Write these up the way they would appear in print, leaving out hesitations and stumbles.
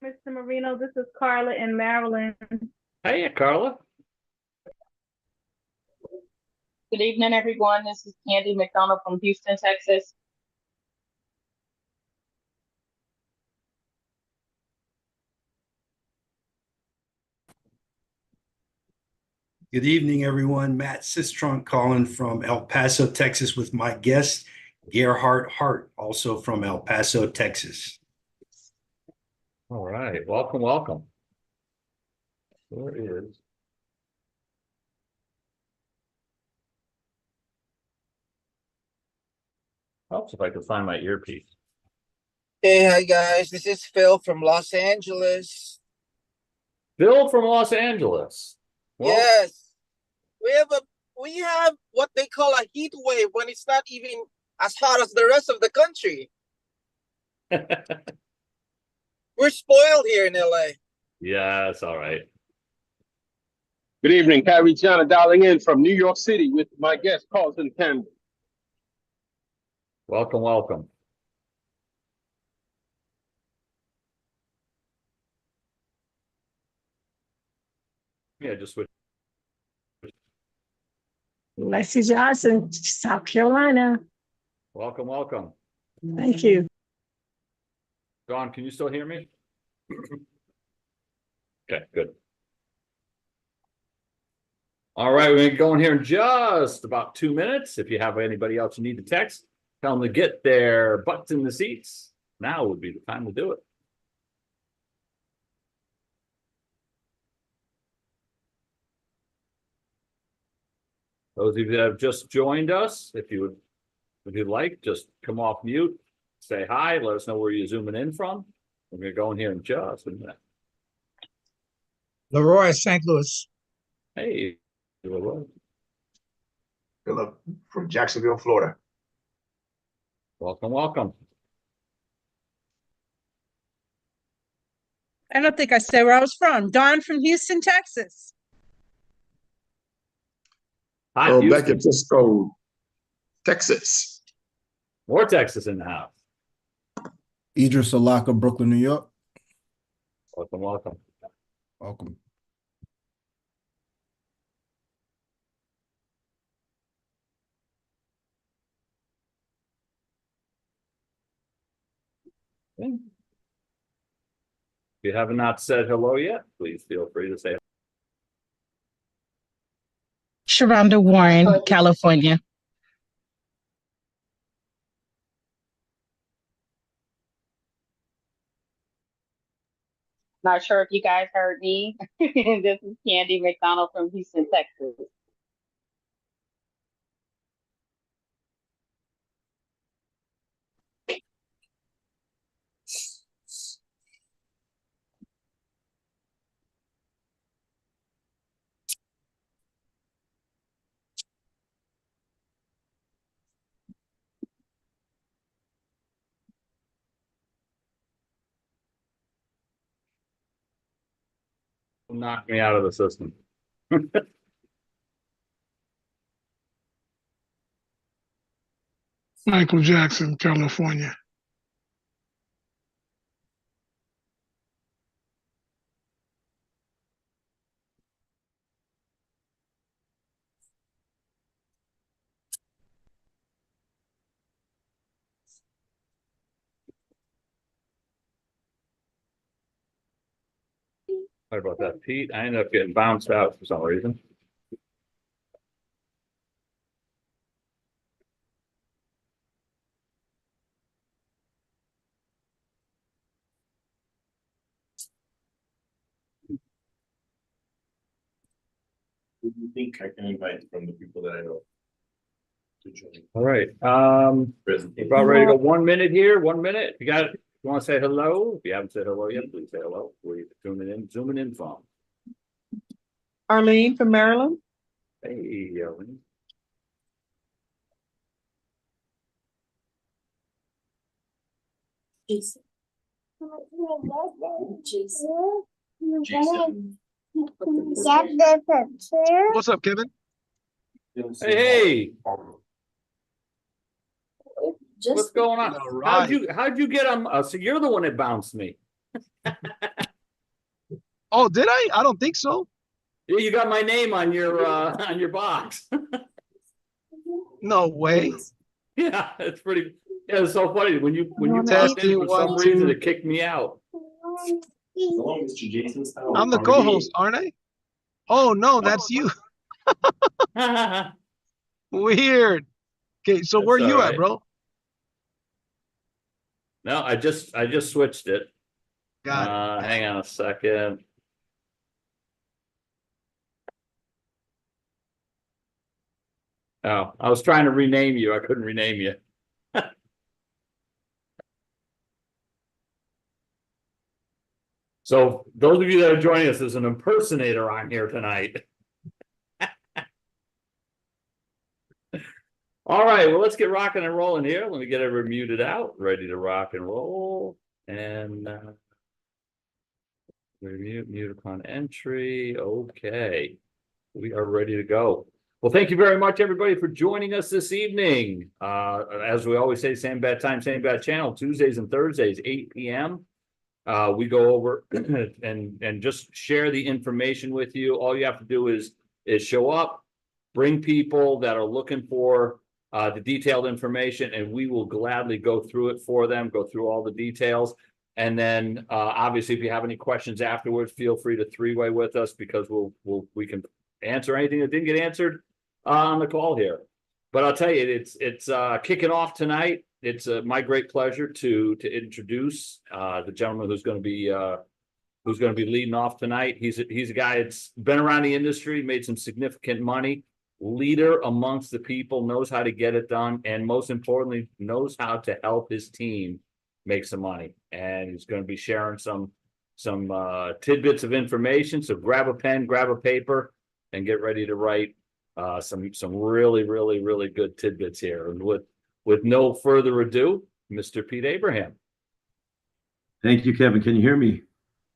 Mr. Marino, this is Carla in Maryland. Hey, Carla. Good evening, everyone. This is Candy McDonald from Houston, Texas. Good evening, everyone. Matt Sistrunk calling from El Paso, Texas, with my guest, 𝐍𝐎𝐓 𝐅𝐎𝐑𝐃, also from El Paso, Texas. All right. Welcome, welcome. Where is? Helps if I could find my earpiece. Hey, hi guys. This is Phil from Los Angeles. Bill from Los Angeles. Well, Yes. We have what they call a heat wave when it's not even as hot as the rest of the country. We're spoiled here in LA. yeah, it's all right. Good evening, 𝐍𝐎𝐓 dialing in from New York City with my guest, Carlton Campbell. Welcome, welcome. Yeah, just switch. Lexi Johnson, South Carolina. Welcome, welcome. Thank you. Dawn, can you still hear me? Okay, good. All right, we're going to go in here in just about 2 minutes. If you have anybody else you need to text, tell them to get their butts in the seats. Now would be the time to do it. Those of you that have just joined us, if you'd like, just come off mute, say hi, let us know where you're zooming in from. We're going to go in here in just a minute. Leroy, St. Louis. Hey, Leroy. Philip from Jacksonville, Florida. Welcome, welcome. I don't think I said where I was from. Dawn from Houston, Texas. Hi, Rebecca Houston. Tisco, Texas. More Texas in the house. Idris Alaka, Brooklyn, New York. Welcome, welcome. Welcome. Yeah. If you have not said hello yet, please feel free to say. Sharonda Warren, California. Not sure if you guys heard me. This is Candy McDonald from Houston, Texas. Knock me out of the system. Michael Jackson, California. Sorry about that, Pete. I ended up getting bounced out for some reason. Who do you think I can invite from the people that I know to join? All right. We're about ready to go 1 minute here. 1 minute. You got it. You want to say hello? If you haven't said hello yet, please say hello. Where you zooming in from? Arlene from Maryland. Hey, Ellen. Jason. Jason. What's up, Kevin? Hey, Just what's going on? All right. How'd you get on? So you're the one that bounced me. Oh, did I? I don't think so. Yeah, you got my name on your box. No way. Yeah, it's pretty. Yeah, it's so funny when you walked Testing, in, for some 1, reason 2. it kicked me out. Hello, Mr. Jason. I'm the co-host, aren't I? Oh no, that's you. Weird. Okay, so where That's you all at, right. bro? No, I just switched it. Got it. Hang on a second. Oh, I was trying to rename you. I couldn't rename you. So those of you that are joining us, there's an impersonator on here tonight. All right, well, let's get rocking and rolling here. Let me get everyone muted out, ready to rock and roll. And mute upon entry. Okay, we are ready to go. Well, thank you very much, everybody, for joining us this evening. As we always say, same bad time, same bad channel, Tuesdays and Thursdays, 8 p.m. We go over and just share the information with you. All you have to do is show up, bring people that are looking for the detailed information, and we will gladly go through it for them, go through all the details. And then obviously, if you have any questions afterwards, feel free to three-way with us, because we can answer anything that didn't get answered on the call here. But I'll tell you, it's kicking off tonight. It's my great pleasure to introduce the gentleman who's going to be leading off tonight. He's a guy that's been around the industry, made some significant money, leader amongst the people, knows how to get it done, and most importantly, knows how to help his team make some money. And he's going to be sharing some tidbits of information. So grab a pen, grab a paper, and get ready to write some really, really, really good tidbits here. And with no further ado, Mr. Pete Abraham. Thank you, Kevin. Can you hear me?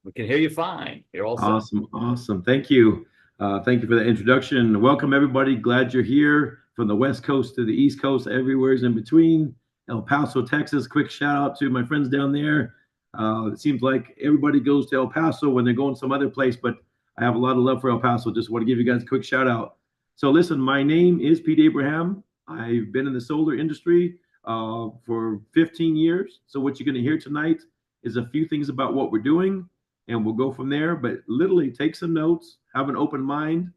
We can hear you fine. You're all set. Awesome. Thank you. Thank you for the introduction. Welcome, everybody. Glad you're here from the West Coast to the East Coast, everywhere's in between. El Paso, Texas. Quick shout out to my friends down there. It seems like everybody goes to El Paso when they're going some other place, but I have a lot of love for El Paso. Just want to give you guys a quick shout out. So listen, my name is Pete Abraham. I've been in the solar industry for 15 years. So what you're going to hear tonight is a few things about what we're doing, and we'll go from there. But literally take some notes, have an open mind,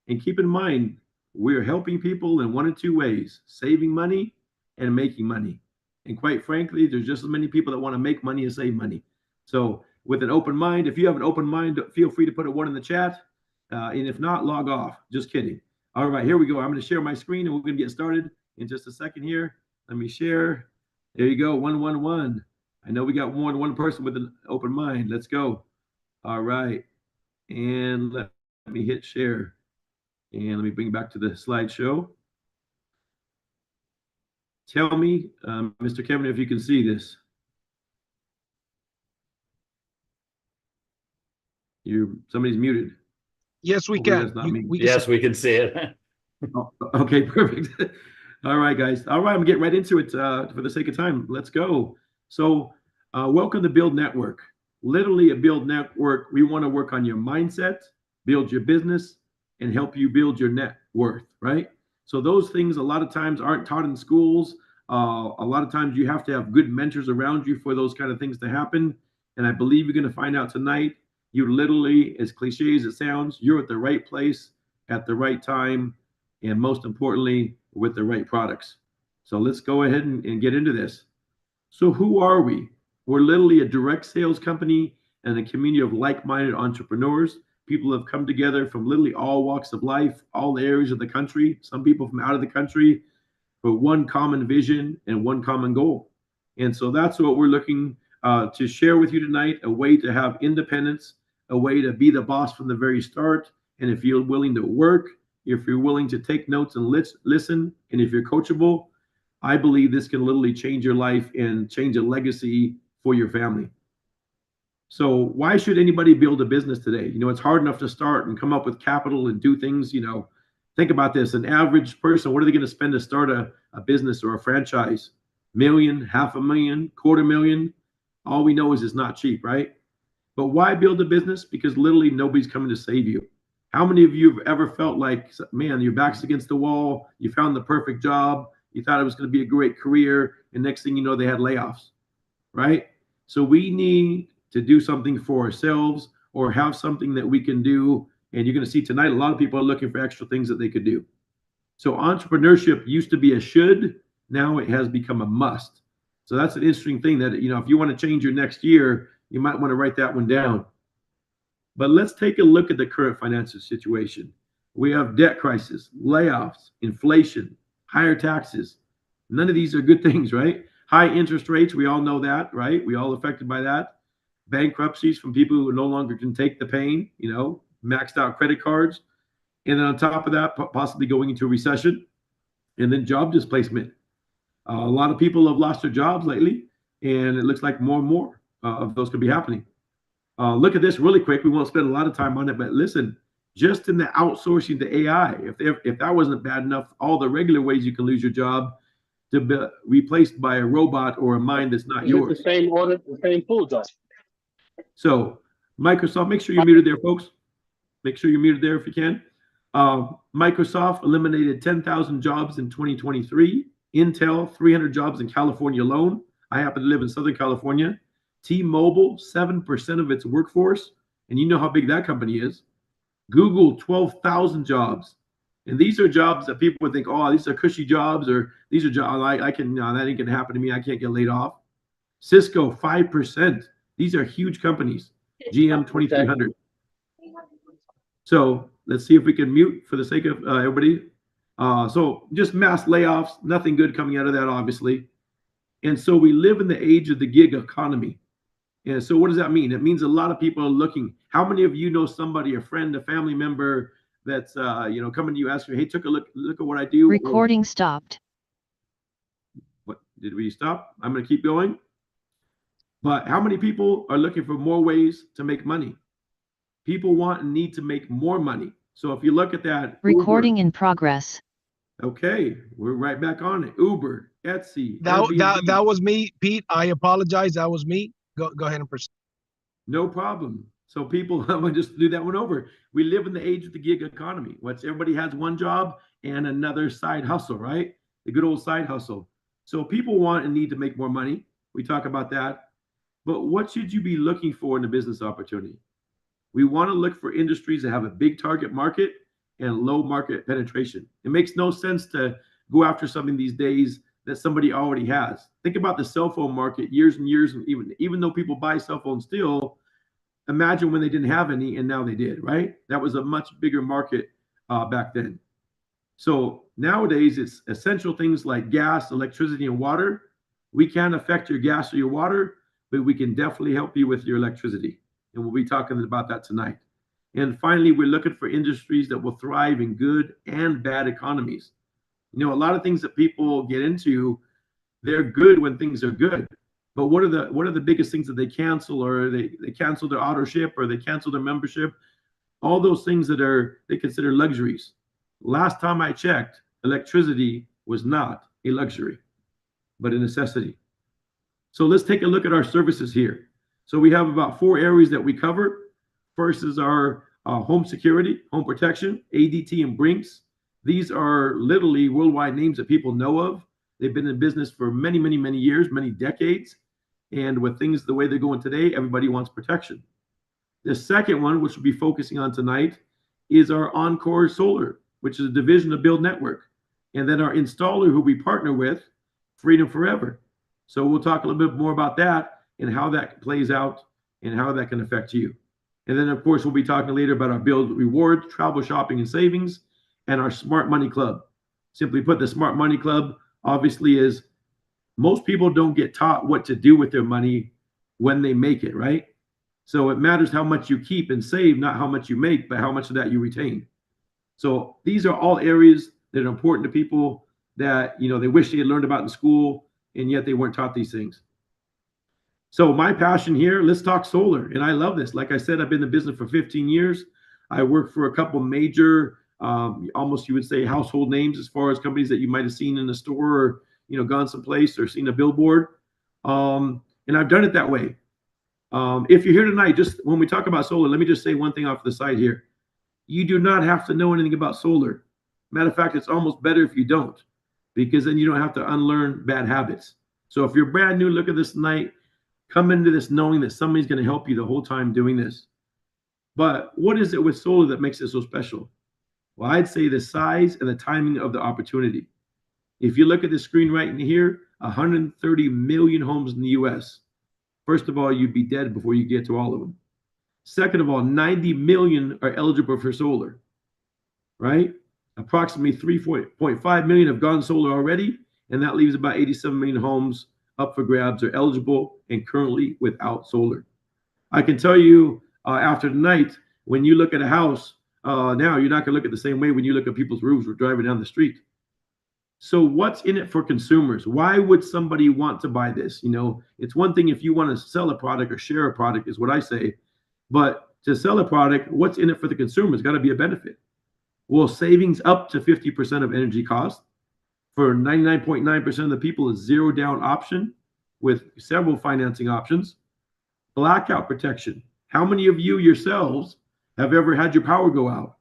and keep in mind, we're helping people in one of two ways: saving money and making money. And quite frankly, there's just as many people that want to make money as save money. So with an open mind, if you have an open mind, feel free to put a 1 in the chat. And if not, log off. Just kidding. All right, here we go. I'm going to share my screen, and we're going to get started in just a second here. Let me share. There you go. 111. I know we got more than one person with an open mind. Let's go. All right. And let me hit share. And let me bring back to the slideshow. Tell me, Mr. Kevin, if you can see this. Somebody's muted. Yes, we Hopefully can. that's not me. Yes, we can see it. Oh, okay, perfect. All right, guys. All right, I'm gonna get right into it for the sake of time. Let's go. So welcome to Build Network. Literally a Build Network. We want to work on your mindset, build your business, and help you build your net worth, right? So those things a lot of times aren't taught in schools. A lot of times you have to have good mentors around you for those kind of things to happen. And I believe you're going to find out tonight, you literally, as cliche as it sounds, you're at the right place at the right time, and most importantly, with the right products. So let's go ahead and get into this. So who are we? We're literally a direct sales company and a community of like-minded entrepreneurs. People have come together from literally all walks of life, all areas of the country, some people from out of the country, for one common vision and one common goal. And so that's what we're looking to share with you tonight, a way to have independence, a way to be the boss from the very start. And if you're willing to work, if you're willing to take notes and listen, and if you're coachable, I believe this can literally change your life and change a legacy for your family. So why should anybody build a business today? You know, it's hard enough to start and come up with capital and do things. You know, think about this. An average person, what are they going to spend to start a business or a franchise? $1 million, $500,000, $250,000. All we know is it's not cheap, right? But why build a business? Because literally nobody's coming to save you. How many of you have ever felt like, man, your back's against the wall, you found the perfect job, you thought it was going to be a great career, and next thing you know, they had layoffs, right? So we need to do something for ourselves or have something that we can do. And you're going to see tonight, a lot of people are looking for extra things that they could do. So entrepreneurship used to be a should, now it has become a must. So that's an interesting thing that, you know, if you want to change your next year, you might want to write that one down. But let's take a look at the current financial situation. We have debt crisis, layoffs, inflation, higher taxes. None of these are good things, right? High interest rates, we all know that, right? We all affected by that. Bankruptcies from people who no longer can take the pain, you know, maxed out credit cards. And then on top of that, possibly going into a recession. And then job displacement. A lot of people have lost their jobs lately, and it looks like more and more of those could be happening. Look at this really quick. We won't spend a lot of time on it, but listen, just in the outsourcing to AI, if that wasn't bad enough, all the regular ways you can lose your job to be replaced by a robot or a mind that's not yours. The same order, the same food, though. So Microsoft, make sure you're muted there, folks. Make sure you're muted there if you can. Microsoft eliminated 10,000 jobs in 2023. Intel, 300 jobs in California alone. I happen to live in Southern California. T-Mobile, 7% of its workforce. And you know how big that company is. Google, 12,000 jobs. And these are jobs that people would think, oh, these are cushy jobs, or these are jobs no, that ain't gonna happen to me. I can't get laid off. Cisco, 5%. These are huge companies. GM, 2,300. So let's see if we can mute for the sake of everybody. So just mass layoffs, nothing good coming out of that, obviously. And so we live in the age of the gig economy. And so what does that mean? It means a lot of people are looking. How many of you know somebody, a friend, a family member that's coming to you asking, hey, took a look at what I do? Recording stopped. What did we stop? I'm going to keep going. But how many people are looking for more ways to make money? People want and need to make more money. So if you look at that, Recording in progress. Okay, we're right back on it. Uber, Etsy. That was me, Pete. I apologize. That was me. Go ahead and proceed. No problem. So people, I'm gonna just do that one over. We live in the age of the gig economy. Everybody has one job and another side hustle, right? The good old side hustle. So people want and need to make more money. We talk about that. But what should you be looking for in a business opportunity? We want to look for industries that have a big target market and low market penetration. It makes no sense to go after something these days that somebody already has. Think about the cell phone market years and years, and even though people buy cell phones still, imagine when they didn't have any and now they did, right? That was a much bigger market back then. So nowadays it's essential things like gas, electricity, and water. We can't affect your gas or your water, but we can definitely help you with your electricity. And we'll be talking about that tonight. And finally, we're looking for industries that will thrive in good and bad economies. You know, a lot of things that people get into, they're good when things are good. But what are the biggest things that they cancel, or they cancel their auto ship, or they cancel their membership? All those things that they consider luxuries. Last time I checked, electricity was not a luxury, but a necessity. So let's take a look at our services here. So we have about 4 areas that we cover. First is our home security, home protection, ADT and Brinks. These are literally worldwide names that people know of. They've been in business for many, many, many years, many decades. And with things the way they're going today, everybody wants protection. The second one, which we'll be focusing on tonight, is our Encore Solar, which is a division of BYLD Network. And then our installer who we partner with, Freedom Forever. So we'll talk a little bit more about that and how that plays out and how that can affect you. And then, of course, we'll be talking later about our BYLD Rewards, travel, shopping, and savings, and our Smart Money Club. Simply put, the Smart Money Club obviously is most people don't get taught what to do with their money when they make it, right? So it matters how much you keep and save, not how much you make, but how much of that you retain. So these are all areas that are important to people that, you know, they wish they had learned about in school, and yet they weren't taught these things. So my passion here, let's talk solar. And I love this. Like I said, I've been in the business for 15 years. I work for a couple major, almost you would say household names as far as companies that you might have seen in the store, or, you know, gone someplace or seen a billboard. And I've done it that way. If you're here tonight, just when we talk about solar, let me just say one thing off the side here. You do not have to know anything about solar. Matter of fact, it's almost better if you don't, because then you don't have to unlearn bad habits. So if you're brand new, look at this tonight, come into this knowing that somebody's going to help you the whole time doing this. But what is it with solar that makes it so special? Well, I'd say the size and the timing of the opportunity. If you look at the screen right in here, 130 million homes in the US. First of all, you'd be dead before you get to all of them. Second of all, 90 million are eligible for solar, right? Approximately 3.5 million have gone solar already, and that leaves about 87 million homes up for grabs are eligible and currently without solar. I can tell you after tonight, when you look at a house, now you're not going to look at the same way when you look at people's roofs or driving down the street. So what's in it for consumers? Why would somebody want to buy this? You know, it's one thing if you want to sell a product or share a product is what I say. But to sell a product, what's in it for the consumer? It's got to be a benefit. Well, savings up to 50% of energy cost. For 99.9% of the people, a zero down option with several financing options. Blackout protection. How many of you yourselves have ever had your power go out?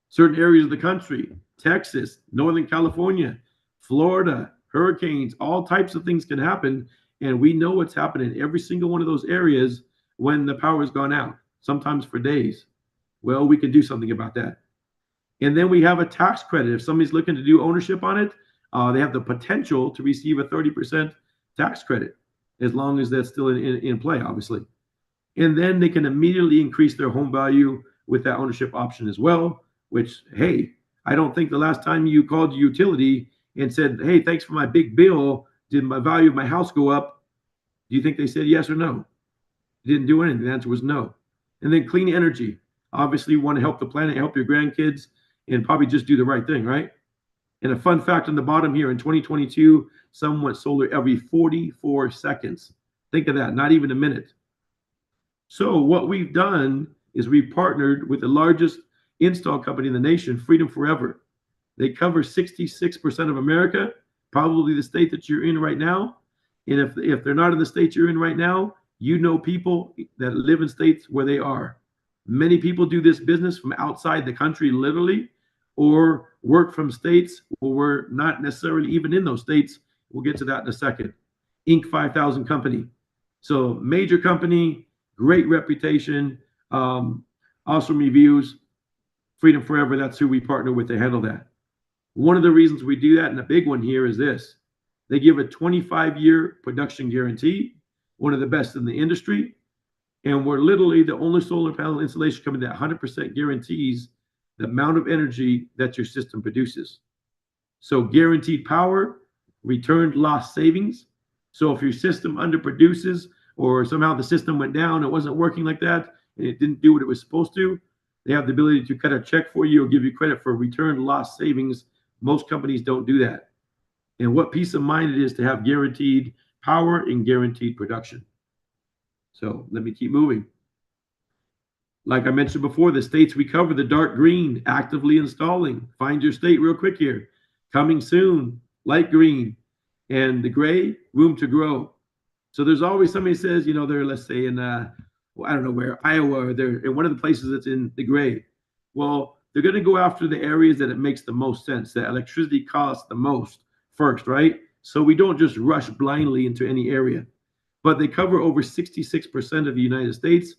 Certain areas of the country, Texas, Northern California, Florida, hurricanes, all types of things can happen. And we know what's happening in every single one of those areas when the power has gone out, sometimes for days. Well, we can do something about that. And then we have a tax credit. If somebody's looking to do ownership on it, they have the potential to receive a 30% tax credit, as long as that's still in play, obviously. And then they can immediately increase their home value with that ownership option as well, which, hey, I don't think the last time you called your utility and said, hey, thanks for my big bill, did my value of my house go up? Do you think they said yes or no? Didn't do anything. The answer was no. And then clean energy. Obviously, you want to help the planet, help your grandkids, and probably just do the right thing, right? And a fun fact on the bottom here, in 2022, someone went solar every 44 seconds. Think of that, not even a minute. So what we've done is we've partnered with the largest install company in the nation, Freedom Forever. They cover 66% of America, probably the state that you're in right now. And if they're not in the state you're in right now, you know people that live in states where they are. Many people do this business from outside the country, literally, or work from states where we're not necessarily even in those states. We'll get to that in a second. Inc. 5000 company. So major company, great reputation, awesome reviews. Freedom Forever, that's who we partner with to handle that. One of the reasons we do that, and a big one here, is this. They give a 25-year production guarantee, one of the best in the industry. And we're literally the only solar panel installation company that 100% guarantees the amount of energy that your system produces. So guaranteed power, returned lost savings. So if your system underproduces or somehow the system went down, it wasn't working like that, and it didn't do what it was supposed to, they have the ability to cut a check for you or give you credit for returned lost savings. Most companies don't do that. And what peace of mind it is to have guaranteed power and guaranteed production. So let me keep moving. Like I mentioned before, the states we cover, the dark green, actively installing. Find your state real quick here. Coming soon, light green. And the gray, room to grow. So there's always somebody says, you know, they're, let's say in, I don't know where, Iowa, or they're in one of the places that's in the gray. Well, they're going to go after the areas that it makes the most sense, that electricity costs the most first, right? So we don't just rush blindly into any area. But they cover over 66% of the United States.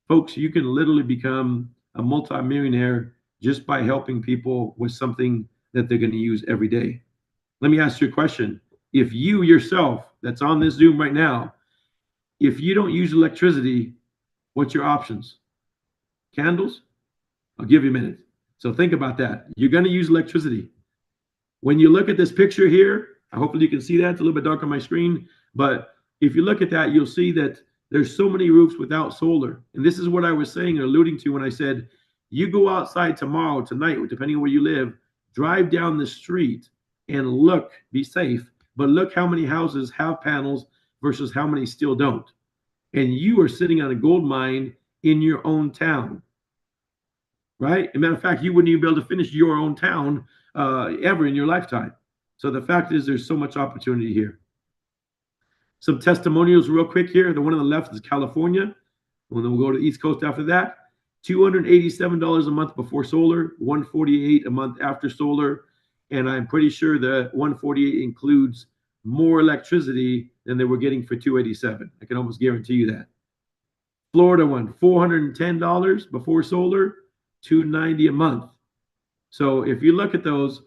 Folks, you can literally become a multimillionaire just by helping people with something that they're going to use every day. Let me ask you a question. If you yourself, that's on this Zoom right now, if you don't use electricity, what's your options? Candles? I'll give you a minute. So think about that. You're going to use electricity. When you look at this picture here, hopefully you can see that. It's a little bit dark on my screen, but if you look at that, you'll see that there's so many roofs without solar. And this is what I was saying or alluding to when I said, you go outside tomorrow, tonight, depending on where you live, drive down the street and look, be safe, but look how many houses have panels versus how many still don't. And you are sitting on a gold mine in your own town, right? As a matter of fact, you wouldn't even be able to finish your own town ever in your lifetime. So the fact is there's so much opportunity here. Some testimonials real quick here. The one on the left is California. And then we'll go to the East Coast after that. $287 a month before solar, $148 a month after solar. And I'm pretty sure the 148 includes more electricity than they were getting for 287. I can almost guarantee you that. Florida one, $410 before solar, $290 a month. So if you look at those,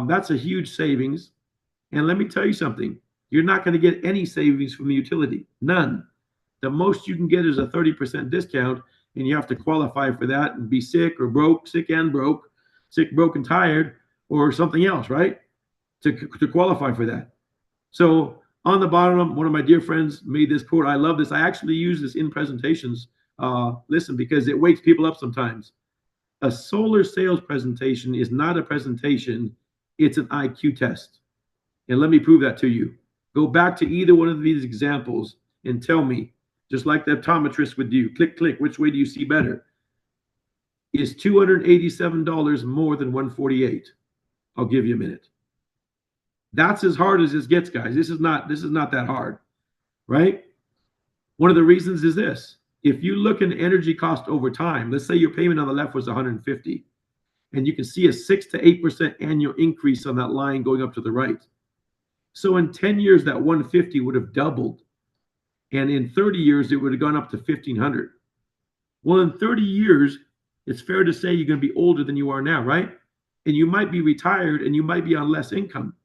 that's a huge savings. And let me tell you something, you're not going to get any savings from the utility, none. The most you can get is a 30% discount, and you have to qualify for that and be sick or broke, sick and broke, sick, broke and tired, or something else, right? To qualify for that. So on the bottom, one of my dear friends made this quote. I love this. I actually use this in presentations. Listen, because it wakes people up sometimes. A solar sales presentation is not a presentation. It's an IQ test. And let me prove that to you. Go back to either one of these examples and tell me, just like the optometrist would do, click, click, which way do you see better? Is $287 more than 148? I'll give you a minute. That's as hard as this gets, guys. This is not that hard, right? One of the reasons is this. If you look at energy cost over time, let's say your payment on the left was 150, and you can see a 6 to 8% annual increase on that line going up to the right. So in 10 years, that 150 would have doubled. And in 30 years, it would have gone up to 1,500. Well, in 30 years, it's fair to say you're going to be older than you are now, right? And you might be retired and you might be on less income.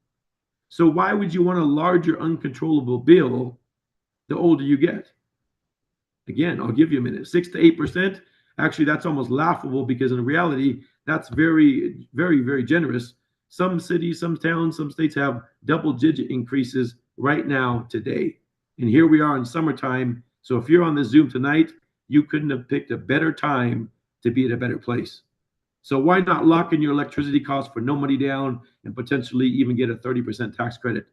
So why would you want a larger uncontrollable bill the older you get? Again, I'll give you a minute. 6 to 8%. Actually, that's almost laughable because in reality, that's very, very, very generous. Some cities, some towns, some states have double-digit increases right now today. And here we are in summertime. So if you're on the Zoom tonight, you couldn't have picked a better time to be at a better place. So why not lock in your electricity costs for no money down and potentially even get a 30% tax credit?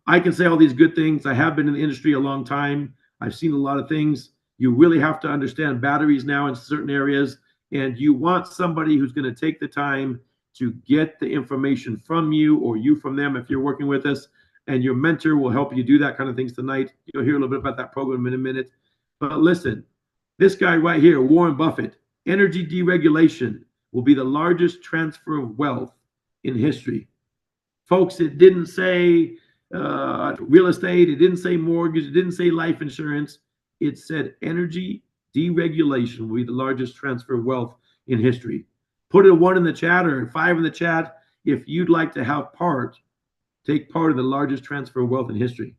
I can say all these good things. I have been in the industry a long time. I've seen a lot of things. You really have to understand batteries now in certain areas, and you want somebody who's going to take the time to get the information from you or you from them if you're working with us, and your mentor will help you do that kind of things tonight. You'll hear a little bit about that program in a minute. But listen, this guy right here, Warren Buffett, energy deregulation will be the largest transfer of wealth in history. Folks, it didn't say real estate, it didn't say mortgage, it didn't say life insurance. It said energy deregulation will be the largest transfer of wealth in history. Put a 1 in the chat or a 5 in the chat if you'd like to have take part of the largest transfer of wealth in history.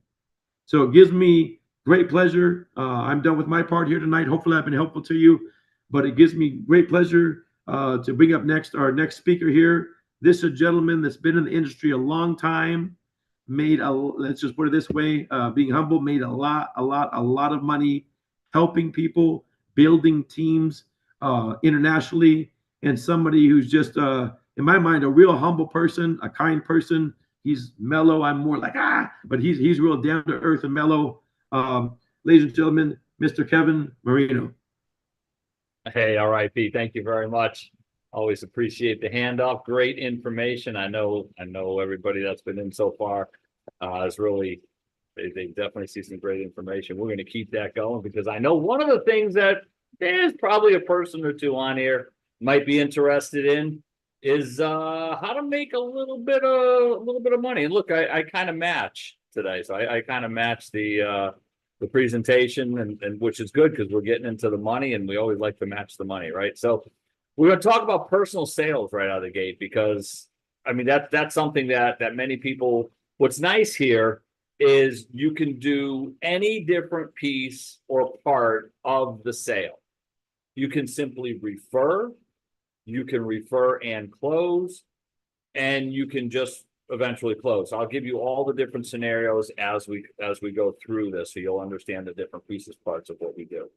So it gives me great pleasure. I'm done with my part here tonight. Hopefully I've been helpful to you, but it gives me great pleasure to bring up our next speaker here. This is a gentleman that's been in the industry a long time, let's just put it this way, being humble, made a lot of money helping people, building teams internationally, and somebody who's just, in my mind, a real humble person, a kind person. He's mellow. I'm more like, but he's real down to earth and mellow. Ladies and gentlemen, Mr. Kevin Marino. Hey, RIP. Thank you very much. Always appreciate the handoff. Great information. I know everybody that's been in so far is really, they definitely see some great information. We're going to keep that going because I know one of the things that there's probably a person or two on here might be interested in is how to make a little bit of money. And look, I kind of match today, so I kind of match the presentation, and which is good because we're getting into the money, and we always like to match the money, right? So we're going to talk about personal sales right out of the gate because I mean that's something that many people. What's nice here is you can do any different piece or part of the sale. You can simply refer. You can refer and close, and you can just eventually close. I'll give you all the different scenarios as we go through this, so you'll understand the different pieces, parts of what we do.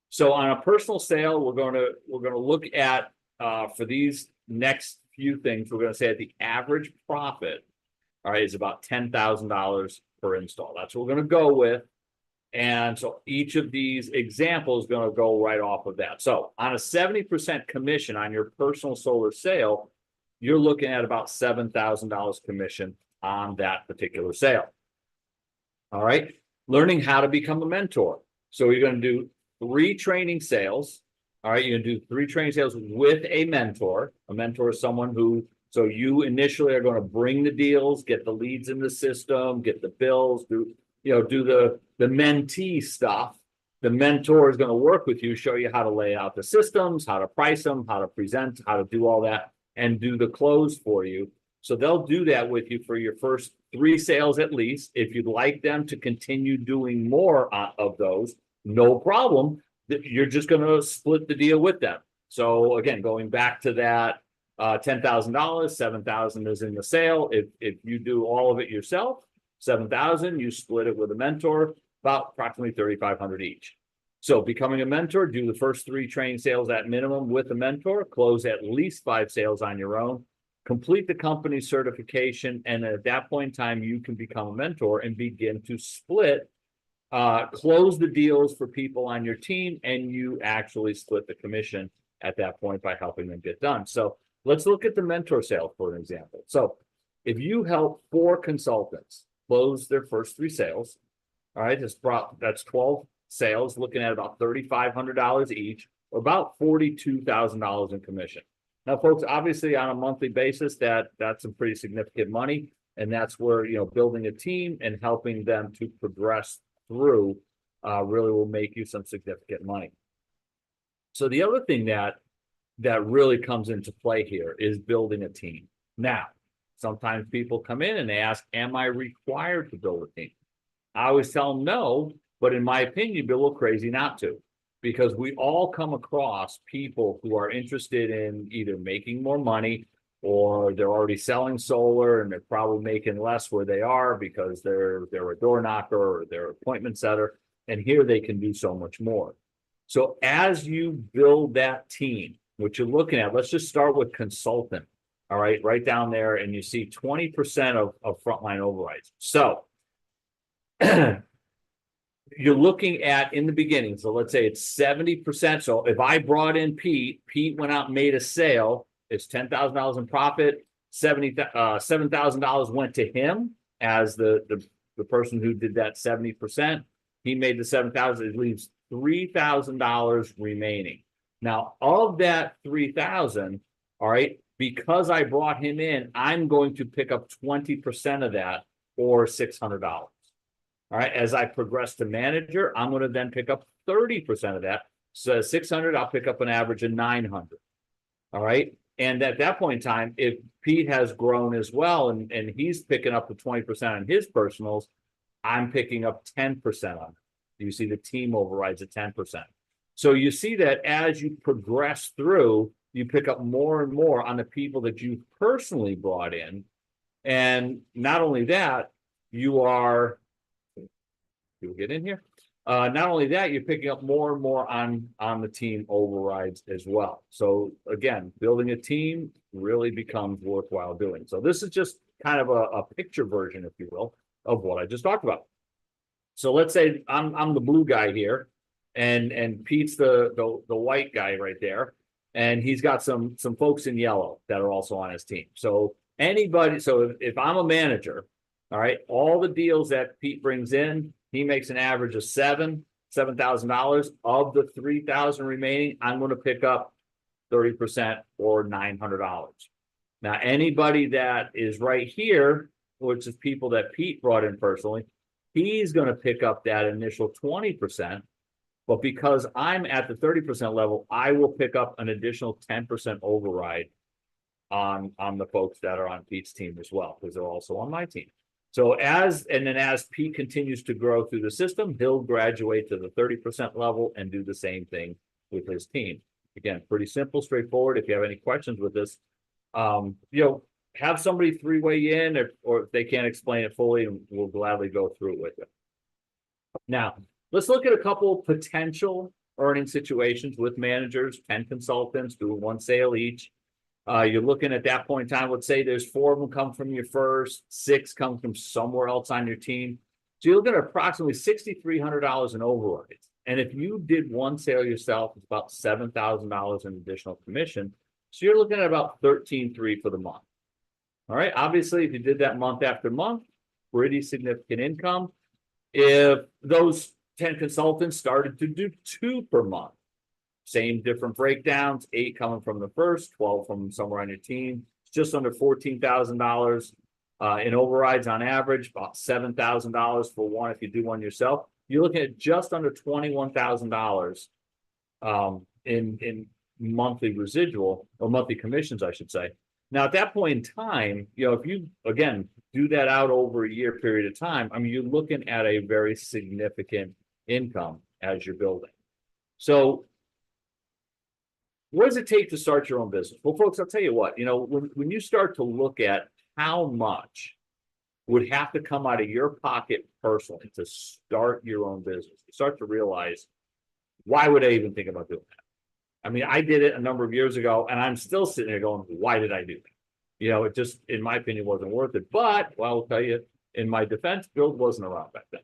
So on a personal sale, we're going to look at for these next few things. We're going to say that the average profit, all right, is about $10,000 per install. That's what we're going to go with. And so each of these examples is going to go right off of that. So on a 70% commission on your personal solar sale, you're looking at about $7,000 commission on that particular sale. All right. learning how to become a mentor. So you're going to do 3 training sales. All right, you're going to do 3 training sales with a mentor. A mentor is someone who, so you initially are going to bring the deals, get the leads in the system, get the bills, do the mentee stuff. The mentor is going to work with you, show you how to lay out the systems, how to price them, how to present, how to do all that, and do the close for you. So they'll do that with you for your first 3 sales at least. If you'd like them to continue doing more of those, no problem. You're just going to split the deal with them. So again, going back to that $10,000, $7,000 is in the sale. If you do all of it yourself, $7,000, you split it with a mentor, about approximately $3,500 each. So becoming a mentor, do the first 3 training sales at minimum with a mentor, close at least 5 sales on your own, complete the company certification, and at that point in time, you can become a mentor and begin to split, close the deals for people on your team, and you actually split the commission at that point by helping them get done. So let's look at the mentor sale for an example. So if you help 4 consultants close their first 3 sales, all right, that's 12 sales, looking at about $3,500 each, or about $42,000 in commission. Now, folks, obviously on a monthly basis, that's some pretty significant money, and that's where building a team and helping them to progress through really will make you some significant money. So the other thing that really comes into play here is building a team. Now, sometimes people come in and they ask, am I required to build a team? I always tell them no, but in my opinion, you'd be a little crazy not to, because we all come across people who are interested in either making more money, or they're already selling solar and they're probably making less where they are because they're a door knocker or they're an appointment setter, and here they can do so much more. So as you build that team, what you're looking at, let's just start with consultant. All right, right down there, and you see 20% of frontline overrides. So you're looking at in the beginning, so let's say it's 70%. So if I brought in Pete went out and made a sale, it's $10,000 in profit, $7,000 went to him as the person who did that 70%. He made the $7,000, it leaves $3,000 remaining. Now, of that $3,000, all right, because I brought him in, I'm going to pick up 20% of that, or $600. All right, as I progress to manager, I'm going to then pick up 30% of that. So 600, I'll pick up an average of 900. All right, and at that point in time, if Pete has grown as well, and he's picking up the 20% on his personals, I'm picking up 10% on it. You see the team overrides at 10%. So you see that as you progress through, you pick up more and more on the people that you personally brought in. And not only that, you'll get in here. Not only that, you're picking up more and more on the team overrides as well. So again, building a team really becomes worthwhile doing. So this is just kind of a picture version, if you will, of what I just talked about. So let's say I'm the blue guy here, and Pete's the white guy right there, and he's got some folks in yellow that are also on his team. So if I'm a manager, all right, all the deals that Pete brings in, he makes an average of $7,000. Of the $3,000 remaining, I'm going to pick up 30%, or $900. Now, anybody that is right here, which is people that Pete brought in personally, he's going to pick up that initial 20%. But because I'm at the 30% level, I will pick up an additional 10% override on the folks that are on Pete's team as well, because they're also on my team. So as Pete continues to grow through the system, he'll graduate to the 30% level and do the same thing with his team. Again, pretty simple, straightforward. If you have any questions with this, have somebody 3-way in, or if they can't explain it fully, and we'll gladly go through it with you. Now, let's look at a couple potential earning situations with managers, 10 consultants doing 1 sale each. You're looking at that point in time, let's say there's 4 of them come from your first, 6 come from somewhere else on your team. So you're looking at approximately $6,300 in overrides. And if you did 1 sale yourself, it's about $7,000 in additional commission. So you're looking at about $13,300 for the month. All right. Obviously, if you did that month after month, pretty significant income. If those 10 consultants started to do 2 per month, same different breakdowns, 8 coming from the first, 12 from somewhere on your team, just under $14,000 in overrides on average, about $7,000 for one if you do one yourself. You're looking at just under $21,000 in monthly residual or monthly commissions, I should say. Now, at that point in time, if you, again, do that out over a year period of time, I mean, you're looking at a very significant income as you're building. So what does it take to start your own business? Well, folks, I'll tell you what, when you start to look at how much would have to come out of your pocket personally to start your own business, you start to realize, why would I even think about doing that? I mean, I did it a number of years ago, and I'm still sitting there going, why did I do that? It just, in my opinion, wasn't worth it. But, well, I'll tell you, in my defense, BYLD wasn't around back then.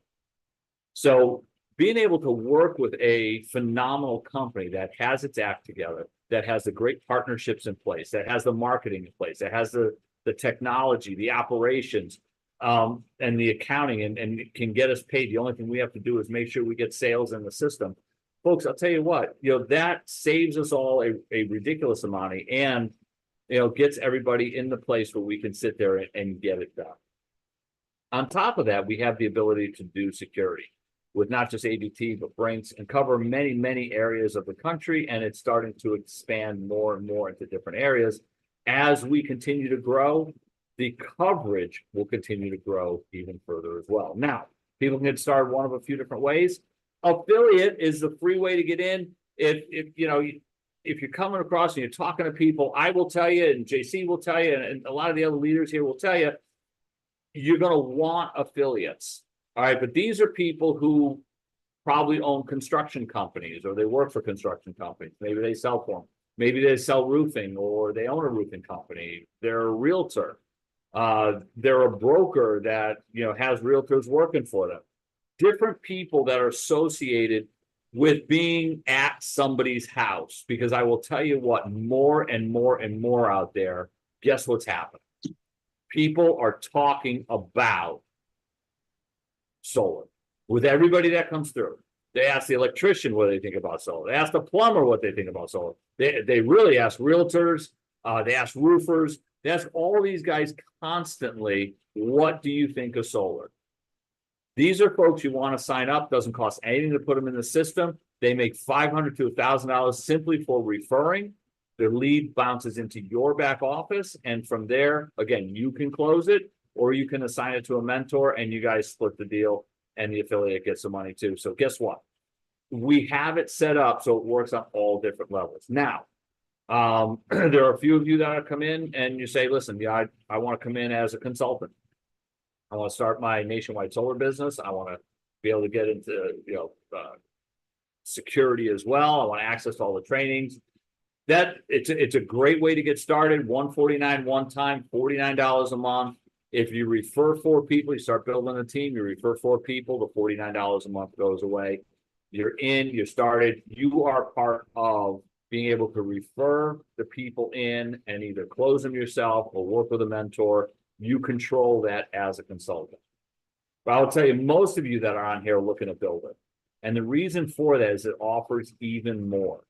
So being able to work with a phenomenal company that has its act together, that has the great partnerships in place, that has the marketing in place, that has the technology, the operations, and the accounting, and can get us paid. The only thing we have to do is make sure we get sales in the system. Folks, I'll tell you what, that saves us all a ridiculous amount of money, and gets everybody in the place where we can sit there and get it done. On top of that, we have the ability to do security with not just ADT, but Brinks, and cover many, many areas of the country. And it's starting to expand more and more into different areas. As we continue to grow, the coverage will continue to grow even further as well. Now, people can get started one of a few different ways. Affiliate is the free way to get in. If you're coming across and you're talking to people, I will tell you, and JC will tell you, and a lot of the other leaders here will tell you, you're going to want affiliates. All right, but these are people who probably own construction companies, or they work for construction companies. Maybe they sell for them. Maybe they sell roofing, or they own a roofing company. They're a realtor. They're a broker that has realtors working for them. Different people that are associated with being at somebody's house, because I will tell you what, more and more and more out there, guess what's happening? People are talking about solar with everybody that comes through. They ask the electrician what they think about solar. They ask the plumber what they think about solar. They really ask realtors. They ask roofers. They ask all these guys constantly, what do you think of solar? These are folks you want to sign up. Doesn't cost anything to put them in the system. They make $500 to $1,000 simply for referring. Their lead bounces into your back office. And from there, again, you can close it, or you can assign it to a mentor and you guys split the deal, and the affiliate gets the money too. So guess what? We have it set up so it works on all different levels. Now, there are a few of you that come in and you say, listen, I want to come in as a consultant. I want to start my nationwide solar business. I want to be able to get into, security as well. I want access to all the trainings. It's a great way to get started. $149 one time, $49 a month. If you refer 4 people, you start building a team. You refer 4 people, the $49 a month goes away. You're in, you're started. You are part of being able to refer the people in and either close them yourself or work with a mentor. You control that as a consultant. But I'll tell you, most of you that are on here are looking to build it. And the reason for that is it offers even more.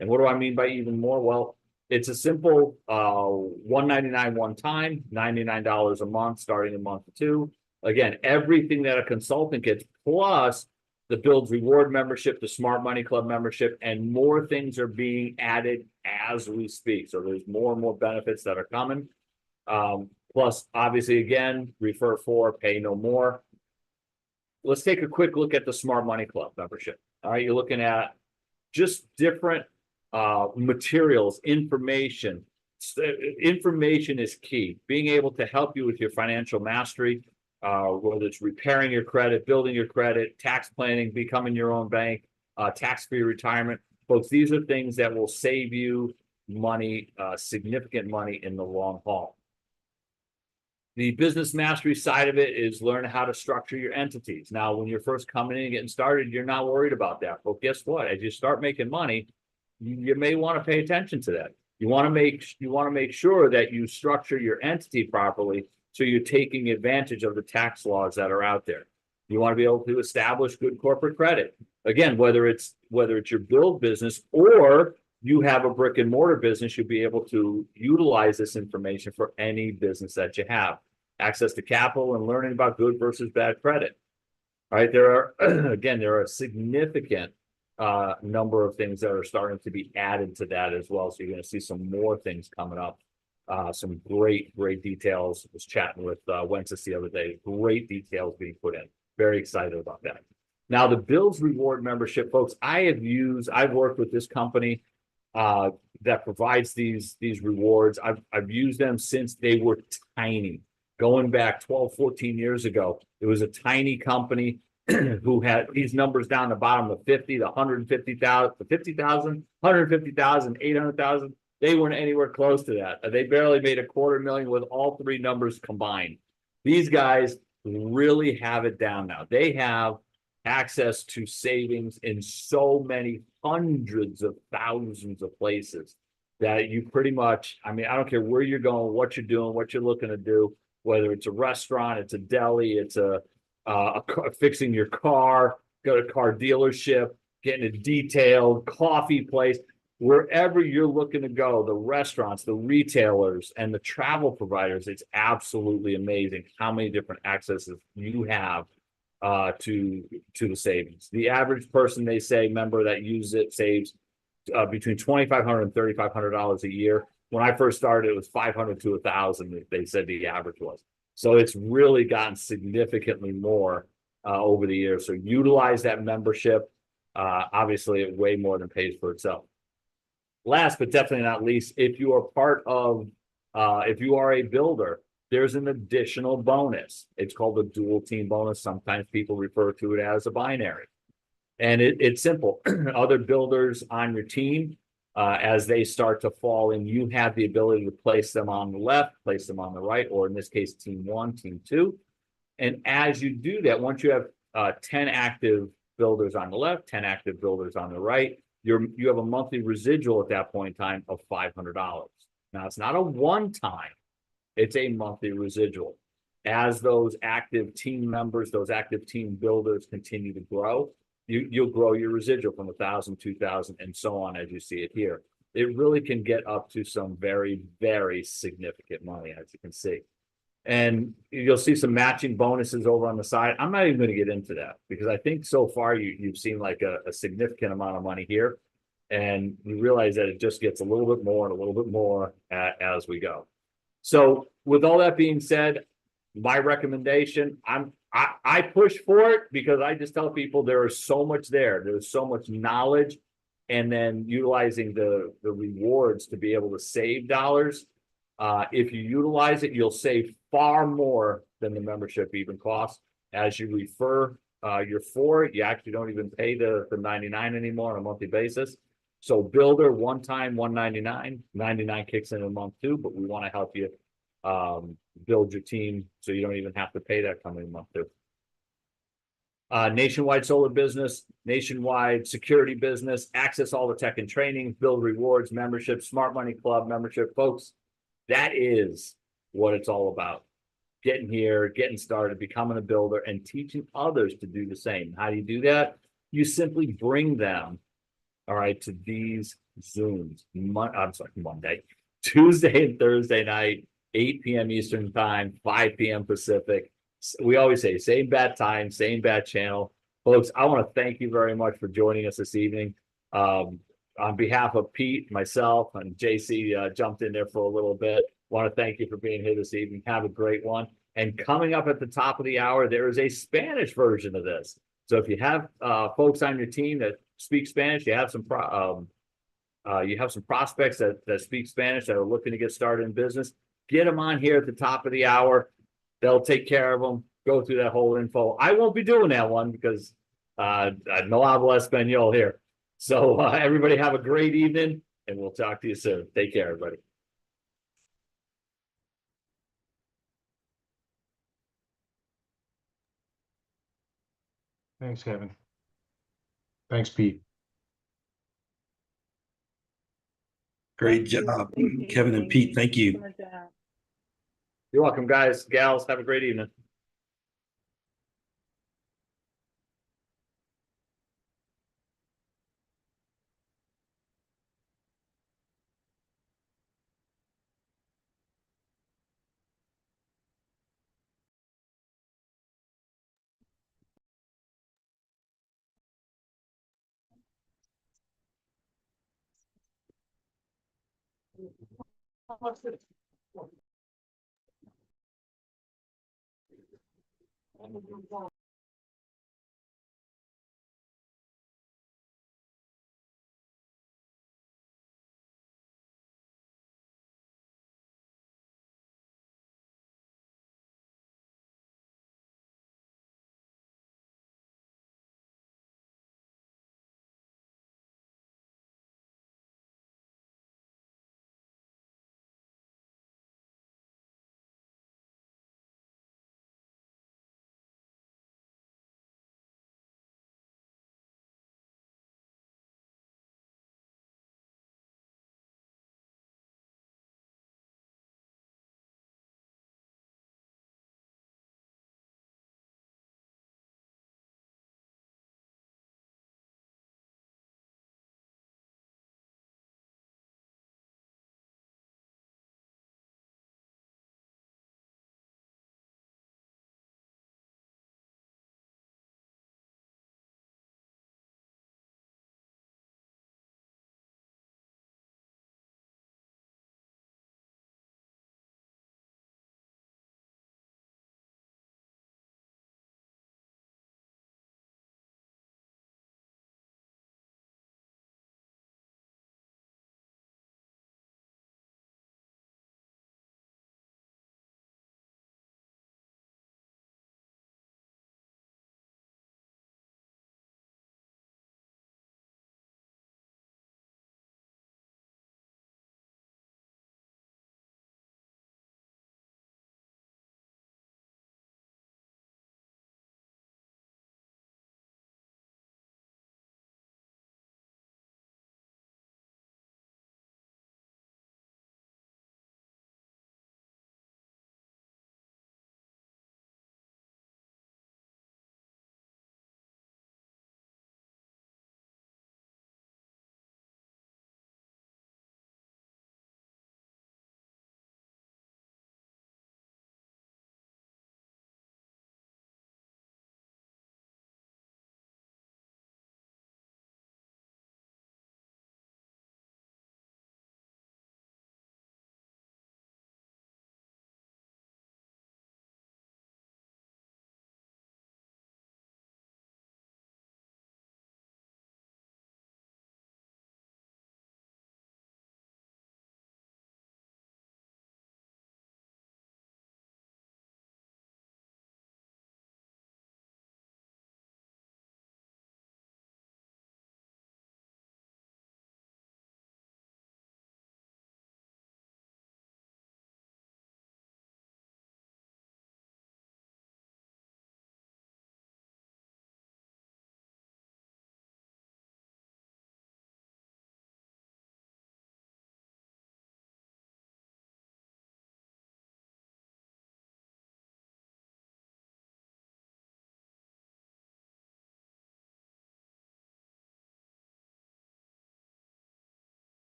And what do I mean by even more? Well, it's a simple $199 one time, $99 a month, starting in month 2. Again, everything that a consultant gets, plus the BYLD Reward membership, the Smart Money Club membership, and more things are being added as we speak. So there's more and more benefits that are coming. Plus, obviously, again, refer 4, pay no more. Let's take a quick look at the Smart Money Club membership. All right, you're looking at just different materials, information. Information is key. Being able to help you with your financial mastery, whether it's repairing your credit, building your credit, tax planning, becoming your own bank, tax-free retirement. Folks, these are things that will save you money, significant money in the long haul. The business mastery side of it is learn how to structure your entities. Now, when you're first coming in and getting started, you're not worried about that. But guess what? As you start making money, you may want to pay attention to that. You want to make sure that you structure your entity properly, so you're taking advantage of the tax laws that are out there. You want to be able to establish good corporate credit. Again, whether it's your build business or you have a brick and mortar business, you'll be able to utilize this information for any business that you have. Access to capital and learning about good versus bad credit. All right, there are a significant number of things that are starting to be added to that as well. So you're going to see some more things coming up. Some great details. I was chatting with Wences the other day. Great details being put in. Very excited about that. Now, the Bills Reward membership, folks, I've worked with this company that provides these rewards. I've used them since they were tiny. Going back 12, 14 years ago, it was a tiny company who had these numbers down the bottom of 50 to 150,000, to 50,000, 150,000, 800,000. They weren't anywhere close to that. They barely made $250,000 with all three numbers combined. These guys really have it down now. They have access to savings in so many hundreds of thousands of places that you pretty much, I mean, I don't care where you're going, what you're doing, what you're looking to do, whether it's a restaurant, it's a deli, it's fixing your car, go to a car dealership, getting a detailed coffee place, wherever you're looking to go, the restaurants, the retailers, and the travel providers, it's absolutely amazing how many different accesses you have to the savings. The average person, they say, member that uses it saves between $2,500 and $3,500 a year. When I first started, it was $500 to $1,000. They said the average was. So it's really gotten significantly more over the years. So utilize that membership. Obviously, it way more than pays for itself. Last but definitely not least, if you are a builder, there's an additional bonus. It's called a dual team bonus. Sometimes people refer to it as a binary. And it's simple. Other builders on your team, as they start to fall in, you have the ability to place them on the left, place them on the right, or in this case, team 1, team 2. And as you do that, once you have 10 active builders on the left, 10 active builders on the right, you have a monthly residual at that point in time of $500. Now, it's not a one-time, it's a monthly residual. As those active team members, those active team builders continue to grow, you'll grow your residual from 1,000, 2,000, and so on as you see it here. It really can get up to some very, very significant money, as you can see. And you'll see some matching bonuses over on the side. I'm not even going to get into that because I think so far you've seen like a significant amount of money here. And you realize that it just gets a little bit more and a little bit more as we go. So with all that being said, my recommendation, I push for it because I just tell people there is so much there. There's so much knowledge, and then utilizing the rewards to be able to save dollars. If you utilize it, you'll save far more than the membership even costs. As you refer your for it, you actually don't even pay the $99 anymore on a monthly basis. So builder, one time, $199, $99 kicks in a month too, but we want to help you build your team so you don't even have to pay that coming month too. Nationwide solar business, nationwide security business, access all the tech and training, build rewards, membership, smart money club membership, folks. That is what it's all about. Getting here, getting started, becoming a builder, and teaching others to do the same. How do you do that? You simply bring them, all right, to these Zooms. Monday, Tuesday and Thursday night, 8 p.m. Eastern time, 5 p.m. Pacific. We always say same bat time, same bat channel. Folks, I want to thank you very much for joining us this evening. On behalf of Pete, myself, and JC jumped in there for a little bit. Want to thank you for being here this evening. Have a great one. And coming up at the top of the hour, there is a Spanish version of this. So if you have folks on your team that speak Spanish, you have some prospects that speak Spanish that are looking to get started in business, get them on here at the top of the hour. They'll take care of them, go through that whole info. I won't be doing that one because no hablo español here. So everybody have a great evening, and we'll talk to you soon. Take care, everybody. Thanks, Kevin. Thanks, Pete. Great job, Kevin and Pete. Thank you. You're welcome, guys, gals. Have a great evening.